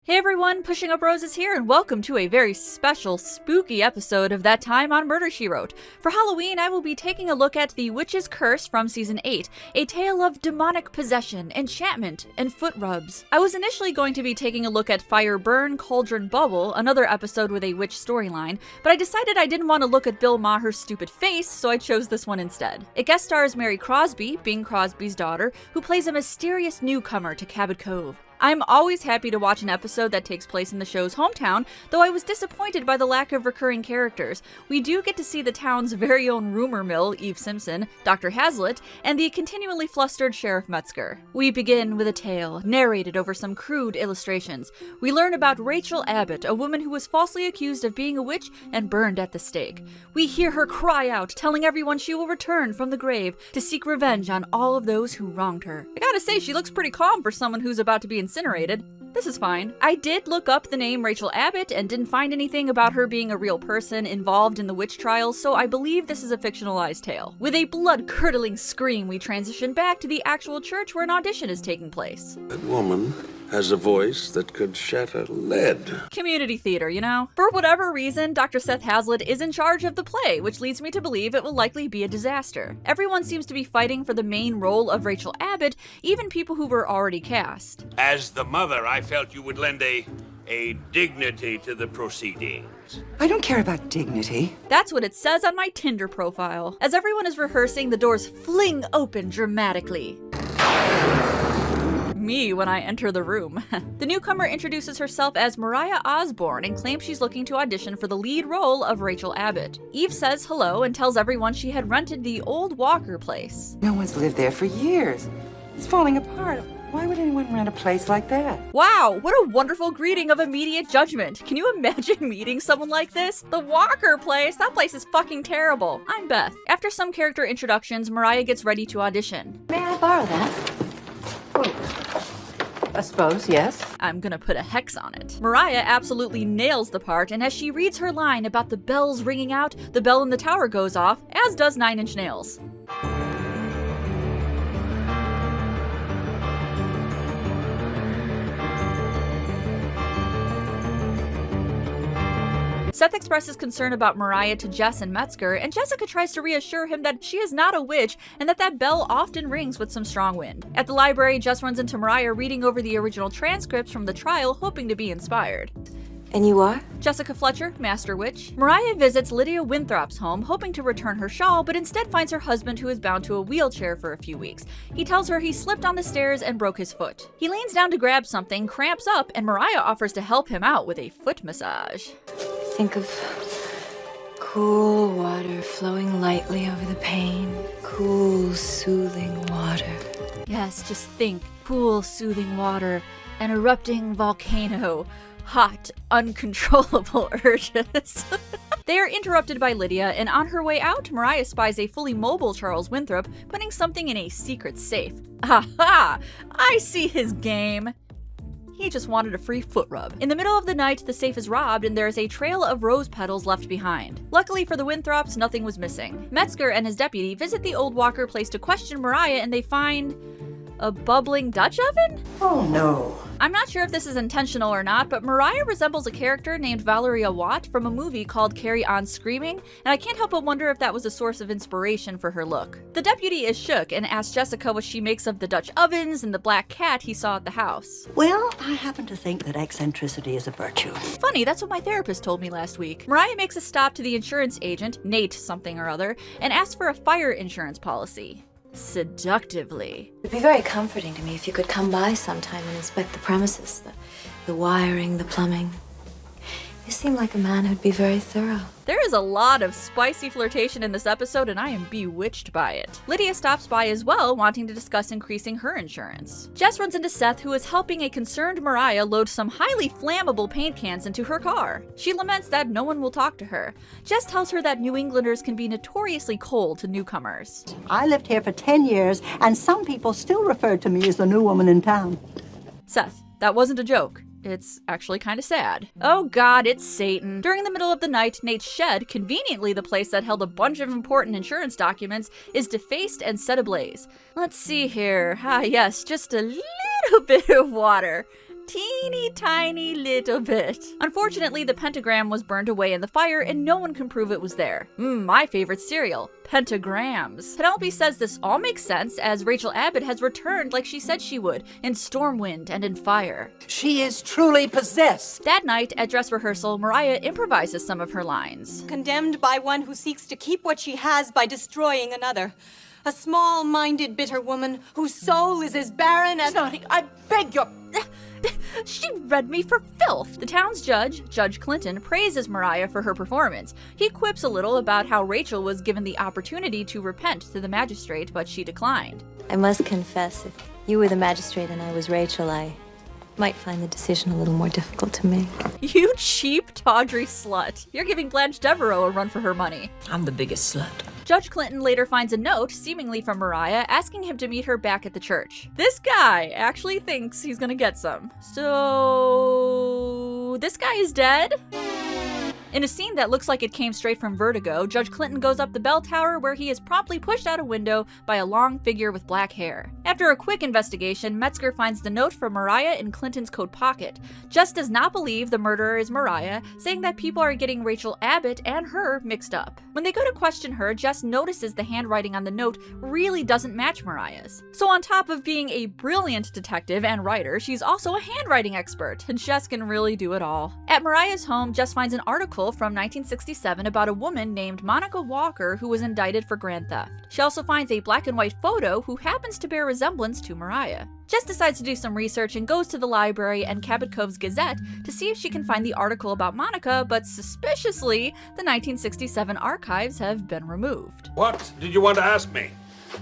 Hey everyone, Pushing Up Roses here, and welcome to a very special, spooky episode of That Time on Murder, She Wrote. For Halloween, I will be taking a look at The Witch's Curse from Season 8, a tale of demonic possession, enchantment, and foot rubs. I was initially going to be taking a look at Fire Burn, Cauldron Bubble, another episode with a witch storyline, but I decided I didn't want to look at Bill Maher's stupid face, so I chose this one instead. It guest stars Mary Crosby, Bing Crosby's daughter, who plays a mysterious newcomer to Cabot Cove. I'm always happy to watch an episode that takes place in the show's hometown, though I was disappointed by the lack of recurring characters. We do get to see the town's very own rumor mill, Eve Simpson, Dr. Hazlitt, and the continually flustered Sheriff Metzger. We begin with a tale, narrated over some crude illustrations. We learn about Rachel Abbott, a woman who was falsely accused of being a witch and burned at the stake. We hear her cry out, telling everyone she will return from the grave to seek revenge on all of those who wronged her. I gotta say, she looks pretty calm for someone who's about to be incinerated. This is fine. I did look up the name Rachel Abbott and didn't find anything about her being a real person involved in the witch trials, so I believe this is a fictionalized tale. With a blood-curdling scream, we transition back to the actual church where an audition is taking place. That woman has a voice that could shatter lead. Community theater, you know? For whatever reason, Dr. Seth Hazlitt is in charge of the play, which leads me to believe it will likely be a disaster. Everyone seems to be fighting for the main role of Rachel Abbott, even people who were already cast. As the mother, I felt you would lend a dignity to the proceedings. I don't care about dignity. That's what it says on my Tinder profile. As everyone is rehearsing, the doors fling open dramatically. Me when I enter the room. The newcomer introduces herself as Mariah Osborne and claims she's looking to audition for the lead role of Rachel Abbott. Eve says hello and tells everyone she had rented the old Walker place. No one's lived there for years. It's falling apart. Why would anyone rent a place like that? Wow, what a wonderful greeting of immediate judgment. Can you imagine meeting someone like this? The Walker place? That place is fucking terrible. I'm Beth. After some character introductions, Mariah gets ready to audition. May I borrow that? I suppose, yes. I'm gonna put a hex on it. Mariah absolutely nails the part, and as she reads her line about the bells ringing out, the bell in the tower goes off, as does 9 Inch Nails. Seth expresses concern about Mariah to Jess and Metzger, and Jessica tries to reassure him that she is not a witch and that bell often rings with some strong wind. At the library, Jess runs into Mariah reading over the original transcripts from the trial, hoping to be inspired. And you are? Jessica Fletcher, Master Witch. Mariah visits Lydia Winthrop's home, hoping to return her shawl, but instead finds her husband who is bound to a wheelchair for a few weeks. He tells her he slipped on the stairs and broke his foot. He leans down to grab something, cramps up, and Mariah offers to help him out with a foot massage. Think of cool water flowing lightly over the pain. Cool, soothing water. Yes, just think. Cool, soothing water. An erupting volcano. Hot, uncontrollable urges. They are interrupted by Lydia, and on her way out, Mariah spies a fully mobile Charles Winthrop putting something in a secret safe. Aha! I see his game. He just wanted a free foot rub. In the middle of the night, the safe is robbed and there is a trail of rose petals left behind. Luckily for the Winthrops, nothing was missing. Metzger and his deputy visit the old Walker place to question Mariah and they find a bubbling Dutch oven? Oh no. I'm not sure if this is intentional or not, but Mariah resembles a character named Valeria Watt from a movie called Carry On Screaming, and I can't help but wonder if that was a source of inspiration for her look. The deputy is shook and asks Jessica what she makes of the Dutch ovens and the black cat he saw at the house. Well, I happen to think that eccentricity is a virtue. Funny, that's what my therapist told me last week. Mariah makes a stop to the insurance agent, Nate something or other, and asks for a fire insurance policy. Seductively. It'd be very comforting to me if you could come by sometime and inspect the premises, the wiring, the plumbing. You seem like a man who'd be very thorough. There is a lot of spicy flirtation in this episode, and I am bewitched by it. Lydia stops by as well, wanting to discuss increasing her insurance. Jess runs into Seth, who is helping a concerned Mariah load some highly flammable paint cans into her car. She laments that no one will talk to her. Jess tells her that New Englanders can be notoriously cold to newcomers. I lived here for 10 years, and some people still refer to me as the new woman in town. Seth, that wasn't a joke. It's actually kind of sad. Oh god, it's Satan. During the middle of the night, Nate's shed, conveniently the place that held a bunch of important insurance documents, is defaced and set ablaze. Let's see here. Ah yes, just a little bit of water. teeny tiny little bit. Unfortunately, the pentagram was burned away in the fire and no one can prove it was there. My favorite cereal, pentagrams. Penelope says this all makes sense as Rachel Abbott has returned like she said she would, in Stormwind and in Fire. She is truly possessed. That night, at dress rehearsal, Mariah improvises some of her lines. Condemned by one who seeks to keep what she has by destroying another. A small-minded, bitter woman whose soul is as barren as... Snotty, I beg your... She read me for filth. The town's judge, Judge Clinton, praises Mariah for her performance. He quips a little about how Rachel was given the opportunity to repent to the magistrate, but she declined. I must confess, if you were the magistrate and I was Rachel, I might find the decision a little more difficult to make. You cheap, tawdry slut. You're giving Blanche Devereaux a run for her money. I'm the biggest slut. Judge Clinton later finds a note, seemingly from Mariah, asking him to meet her back at the church. This guy actually thinks he's gonna get some. So... this guy is dead? In a scene that looks like it came straight from Vertigo, Judge Clinton goes up the bell tower where he is promptly pushed out a window by a long figure with black hair. After a quick investigation, Metzger finds the note from Mariah in Clinton's coat pocket. Jess does not believe the murderer is Mariah, saying that people are getting Rachel Abbott and her mixed up. When they go to question her, Jess notices the handwriting on the note really doesn't match Mariah's. So on top of being a brilliant detective and writer, she's also a handwriting expert, and Jess can really do it all. At Mariah's home, Jess finds an article from 1967 about a woman named Monica Walker who was indicted for grand theft. She also finds a black and white photo who happens to bear resemblance to Mariah. Jess decides to do some research and goes to the library and Cabot Cove's Gazette to see if she can find the article about Monica, but suspiciously, the 1967 archives have been removed. What did you want to ask me?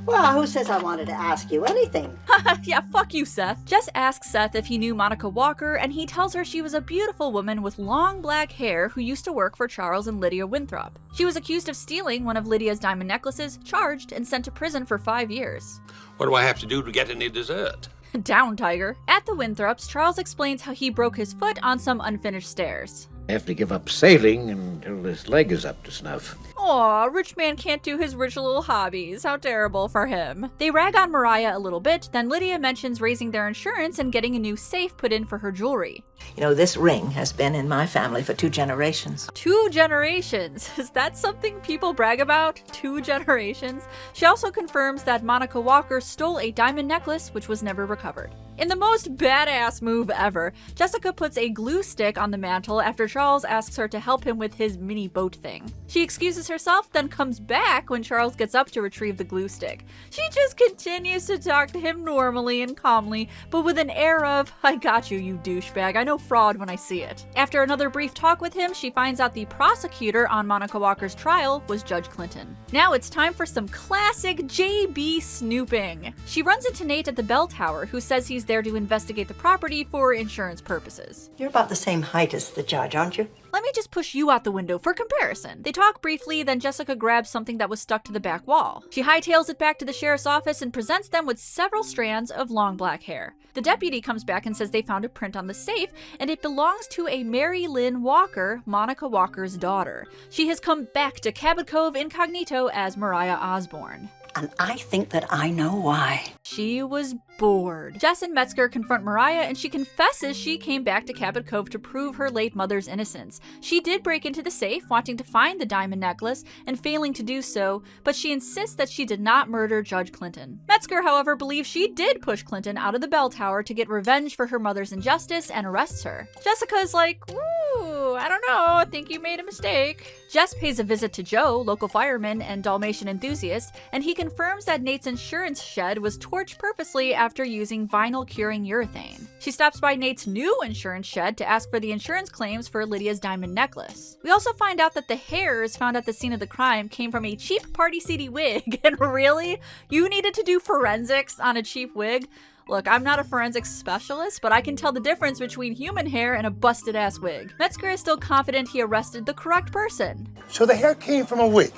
Well, who says I wanted to ask you anything? Yeah, fuck you, Seth. Jess asks Seth if he knew Monica Walker, and he tells her she was a beautiful woman with long black hair who used to work for Charles and Lydia Winthrop. She was accused of stealing one of Lydia's diamond necklaces, charged, and sent to prison for 5 years. What do I have to do to get any dessert? Down, Tiger. At the Winthrops, Charles explains how he broke his foot on some unfinished stairs. I have to give up sailing until his leg is up to snuff. Aw, rich man can't do his rich little hobbies. How terrible for him. They rag on Mariah a little bit, then Lydia mentions raising their insurance and getting a new safe put in for her jewelry. You know, this ring has been in my family for 2 generations. 2 generations? Is that something people brag about? 2 generations? She also confirms that Monica Walker stole a diamond necklace which was never recovered. In the most badass move ever, Jessica puts a glue stick on the mantle after Charles asks her to help him with his mini boat thing. She excuses herself, then comes back when Charles gets up to retrieve the glue stick. She just continues to talk to him normally and calmly, but with an air of, I got you, you douchebag, I know fraud when I see it. After another brief talk with him, she finds out the prosecutor on Monica Walker's trial was Judge Clinton. Now it's time for some classic JB snooping. She runs into Nate at the bell tower, who says he's there to investigate the property for insurance purposes. You're about the same height as the judge, aren't you? Let me just push you out the window for comparison. They talk briefly, then Jessica grabs something that was stuck to the back wall. She hightails it back to the sheriff's office and presents them with several strands of long black hair. The deputy comes back and says they found a print on the safe, and it belongs to a Mary Lynn Walker, Monica Walker's daughter. She has come back to Cabot Cove incognito as Mariah Osborne. And I think that I know why. She was bored. Jess and Metzger confront Mariah and she confesses she came back to Cabot Cove to prove her late mother's innocence. She did break into the safe, wanting to find the diamond necklace and failing to do so, but she insists that she did not murder Judge Clinton. Metzger, however, believes she did push Clinton out of the bell tower to get revenge for her mother's injustice and arrests her. Jessica is like, ooh, I don't know, I think you made a mistake. Jess pays a visit to Joe, local fireman and Dalmatian enthusiast, and he confirms that Nate's insurance shed was torched purposely after using vinyl curing urethane. She stops by Nate's new insurance shed to ask for the insurance claims for Lydia's diamond necklace. We also find out that the hairs found at the scene of the crime came from a cheap Party City wig, and really? You needed to do forensics on a cheap wig? Look, I'm not a forensics specialist, but I can tell the difference between human hair and a busted-ass wig. Metzger is still confident he arrested the correct person. So the hair came from a wig.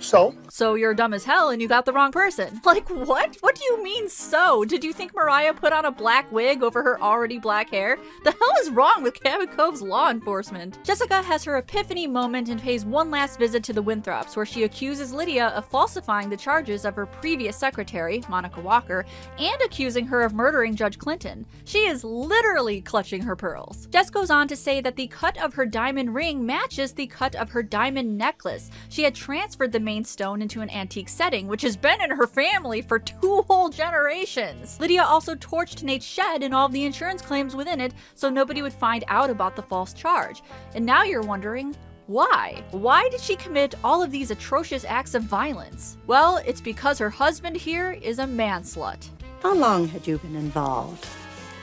So, So you're dumb as hell and you got the wrong person. Like, what? What do you mean so? Did you think Mariah put on a black wig over her already black hair? The hell is wrong with Cabot Cove's law enforcement? Jessica has her epiphany moment and pays one last visit to the Winthrops, where she accuses Lydia of falsifying the charges of her previous secretary, Monica Walker, and accusing her of murdering Judge Clinton. She is literally clutching her pearls. Jess goes on to say that the cut of her diamond ring matches the cut of her diamond necklace. She had transferred the main stone into an antique setting, which has been in her family for 2 whole generations. Lydia also torched Nate's shed and all of the insurance claims within it so nobody would find out about the false charge. And now you're wondering, why? Why did she commit all of these atrocious acts of violence? Well, it's because her husband here is a man-slut. How long had you been involved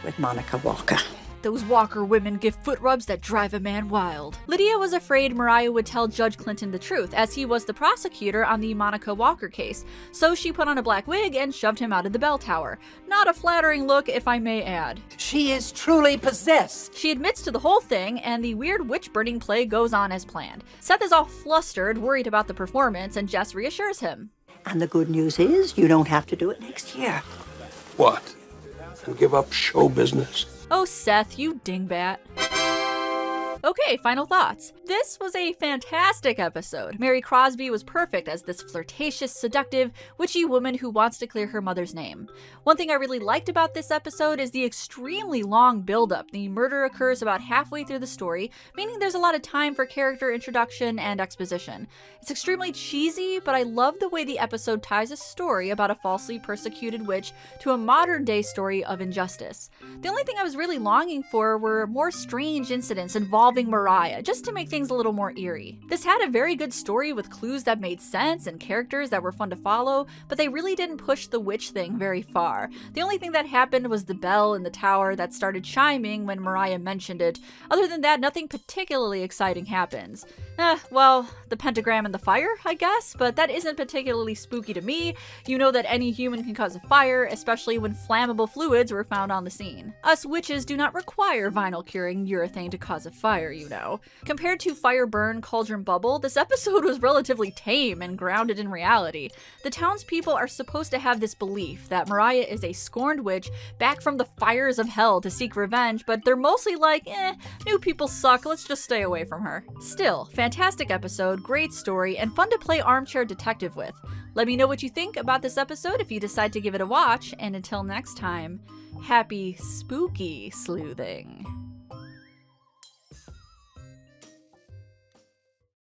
with Monica Walker? Those Walker women give foot rubs that drive a man wild. Lydia was afraid Mariah would tell Judge Clinton the truth, as he was the prosecutor on the Monica Walker case, so she put on a black wig and shoved him out of the bell tower. Not a flattering look, if I may add. She is truly possessed. She admits to the whole thing, and the weird witch-burning play goes on as planned. Seth is all flustered, worried about the performance, and Jess reassures him. And the good news is you don't have to do it next year. What? And give up show business? Oh, Seth, you dingbat. Okay, final thoughts. This was a fantastic episode. Mary Crosby was perfect as this flirtatious, seductive, witchy woman who wants to clear her mother's name. One thing I really liked about this episode is the extremely long build-up. The murder occurs about halfway through the story, meaning there's a lot of time for character introduction and exposition. It's extremely cheesy, but I love the way the episode ties a story about a falsely persecuted witch to a modern-day story of injustice. The only thing I was really longing for were more strange incidents involving Mariah, just to make things a little more eerie. This had a very good story with clues that made sense and characters that were fun to follow, but they really didn't push the witch thing very far. The only thing that happened was the bell in the tower that started chiming when Mariah mentioned it. Other than that, nothing particularly exciting happens. Well, the pentagram and the fire, I guess, but that isn't particularly spooky to me. You know that any human can cause a fire, especially when flammable fluids were found on the scene. Us witches do not require vinyl curing urethane to cause a fire, you know. Compared to Fire Burn, Cauldron Bubble, this episode was relatively tame and grounded in reality. The townspeople are supposed to have this belief that Mariah is a scorned witch back from the fires of hell to seek revenge, but they're mostly like, new people suck, let's just stay away from her. Still, fantastic episode, great story, and fun to play armchair detective with. Let me know what you think about this episode if you decide to give it a watch, and until next time, happy spooky sleuthing.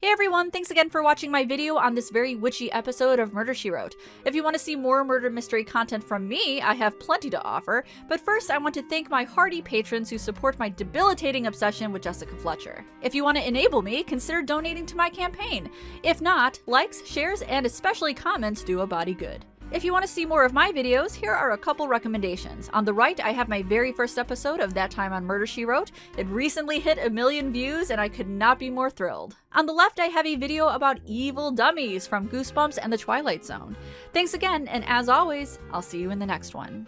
Hey everyone, thanks again for watching my video on this very witchy episode of Murder, She Wrote. If you want to see more murder mystery content from me, I have plenty to offer, but first I want to thank my hardy patrons who support my debilitating obsession with Jessica Fletcher. If you want to enable me, consider donating to my campaign. If not, likes, shares, and especially comments do a body good. If you want to see more of my videos, here are a couple recommendations. On the right, I have my very first episode of That Time on Murder, She Wrote. It recently hit 1 million views, and I could not be more thrilled. On the left, I have a video about evil dummies from Goosebumps and The Twilight Zone. Thanks again, and as always, I'll see you in the next one.